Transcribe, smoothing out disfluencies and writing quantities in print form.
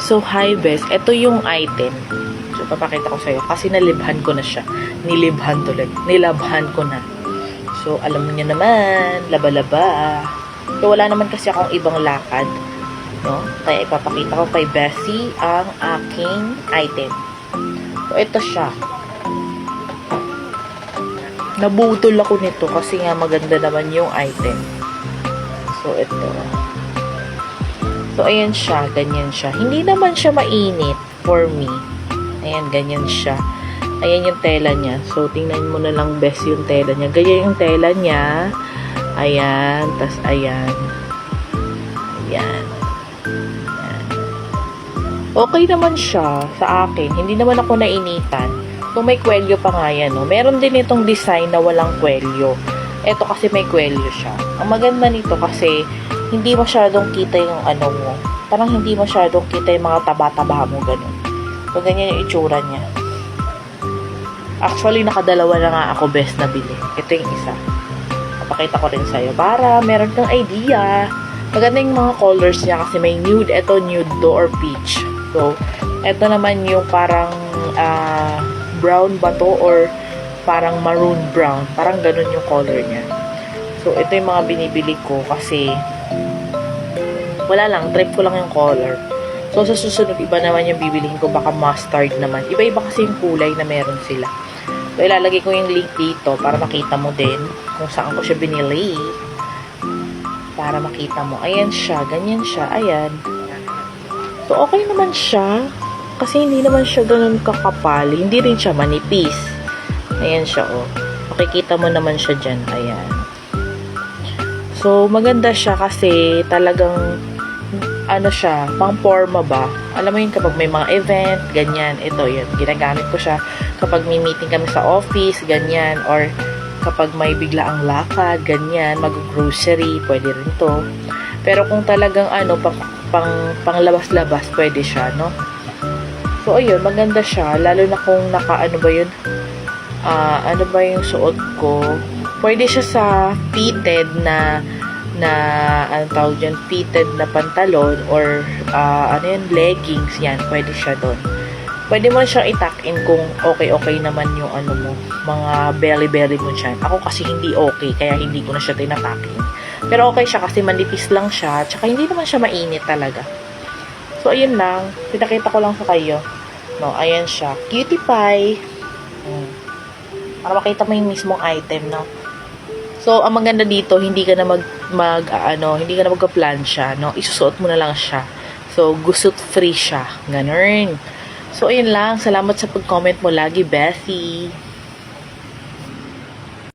So, hi bes. Ito yung item. So, papakita ko sa'yo. Kasi nalibhan ko na siya. Nilibhan tuloy. Nilabhan ko na. So, alam mo niya naman. Laba-laba. So, wala naman kasi akong ibang lakad. No? Kaya ipapakita ko kay Bessie ang aking item. So, ito siya. Nabutol ako nito kasi nga maganda naman yung item. So, ito. So, ayan siya. Ganyan siya. Hindi naman siya mainit for me. Ayan, ganyan siya. Ayan yung tela niya. So, tingnan mo na lang best yung tela niya. Ganyan yung tela niya. Ayan. Tas, ayan. Ayan. Ayan. Okay naman siya sa akin. Hindi naman ako nainitan. So, may kwelyo pa nga yan. No? Meron din itong design na walang kwelyo. Ito kasi may kwelyo siya. Ang maganda nito kasi hindi masyadong kita yung ano mo. Parang hindi masyadong kita yung mga taba-taba mo, ganun. So, ganyan yung itsura niya. Actually, nakadalawa na nga ako best na bili. Ito yung isa. Papakita ko rin sa'yo para meron kang idea. Maganda yung mga colors niya kasi may nude. Ito nude to or peach. So, ito naman yung parang brown ba to or parang maroon brown. Parang ganun yung color niya. So, ito yung mga binibili ko kasi wala lang, trip ko lang yung color. So, sa susunod, iba naman yung bibilihin ko. Baka mustard naman. Iba-iba kasi yung kulay na meron sila. So, ilalagay ko yung link dito para makita mo din kung saan ko siya binili. Para makita mo. Ayan siya. Ganyan siya. Ayan. So, okay naman siya. Kasi hindi naman siya ganun kakapal. Hindi rin siya manipis. Ayan siya, oh. Makikita mo naman siya dyan. Ayan. So, maganda siya kasi talagang ano siya, pang forma ba? Alam mo yun kapag may mga event, ganyan, ito yun. Ginagamit ko siya kapag may meeting kami sa office, ganyan. Or kapag may bigla ang lakad, ganyan, mag-grocery, pwede rin to. Pero kung talagang ano, pang labas-labas, pwede siya, no? So, ayun, maganda siya. Lalo na kung ano ba yun? Ano ba yung suot ko? Pwede siya sa fitted na anong tawag dyan, fitted na pantalon or ano yun, leggings, yan, pwede siya doon. Pwede mo siyang itak-in kung okay naman yung ano mo, mga belly mo dyan. Ako kasi hindi okay, kaya hindi ko na siya tinatakin. Pero okay siya kasi manipis lang siya, tsaka hindi naman siya mainit talaga. So, ayun lang, pinakita ko lang sa kayo. No, ayan siya, cutie pie. Para makita mo yung mismong item, no? So, ang maganda dito, hindi ka na hindi ka na magka-plansya, no? Isusuot mo na lang siya. So, gusot free siya. Ganun. So, ayun lang. Salamat sa pag-comment mo lagi, Bessie.